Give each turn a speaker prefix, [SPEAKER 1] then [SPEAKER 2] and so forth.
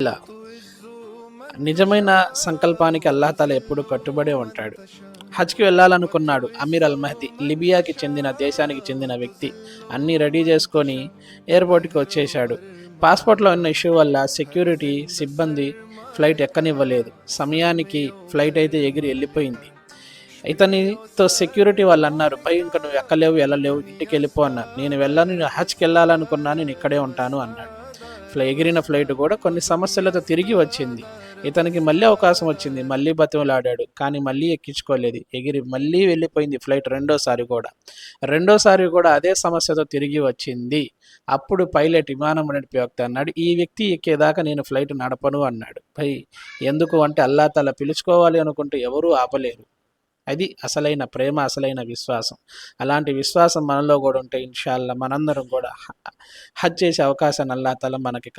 [SPEAKER 1] ఇలా నిజమైన సంకల్పానికి అల్లాహ్ ఎప్పుడు కట్టుబడే ఉంటాడు. హజ్కి వెళ్ళాలనుకున్నాడు అమీర్ అల్ మహదీ, లిబియాకి చెందిన దేశానికి చెందిన వ్యక్తి. అన్నీ రెడీ చేసుకొని ఎయిర్పోర్ట్కి వచ్చేశాడు. పాస్పోర్ట్లో ఉన్న ఇష్యూ వల్ల సెక్యూరిటీ సిబ్బంది ఫ్లైట్ ఎక్కనివ్వలేదు. సమయానికి ఫ్లైట్ అయితే ఎగిరి వెళ్ళిపోయింది. ఇతనితో సెక్యూరిటీ వాళ్ళు అన్నారు, పై ఇంకా నువ్వు ఎక్కలేవు వెళ్ళలేవు, ఇంటికి వెళ్ళిపో అన్నారు. నేను వెళ్ళను, నేను హజ్కి వెళ్ళాలనుకున్నాను, నేను ఇక్కడే ఉంటాను అన్నాడు. ఎగిరిన ఫ్లైట్ కూడా కొన్ని సమస్యలతో తిరిగి వచ్చింది. ఇతనికి మళ్ళీ అవకాశం వచ్చింది, మళ్ళీ బతిమలాడాడు, కానీ మళ్ళీ ఎక్కించుకోలేదు. ఎగిరి మళ్ళీ వెళ్ళిపోయింది ఫ్లైట్ రెండోసారి కూడా అదే సమస్యతో తిరిగి వచ్చింది. అప్పుడు పైలట్, విమానం నడిపే వ్యక్తి అన్నాడు, ఈ వ్యక్తి ఎక్కేదాకా నేను ఫ్లైట్ నడపను అన్నాడు. ఎందుకు అంటే అల్లాహ్ పిలుచుకోవాలి అనుకుంటే ఎవరూ ఆపలేరు. అది అసలైన ప్రేమ, అసలైన విశ్వాసం. అలాంటి విశ్వాసం మనలో కూడా ఉంటే ఇన్షాల్లా మనందరం కూడా హజ్ చేసే అవకాశాన్ని అల్లాహ్ మనకి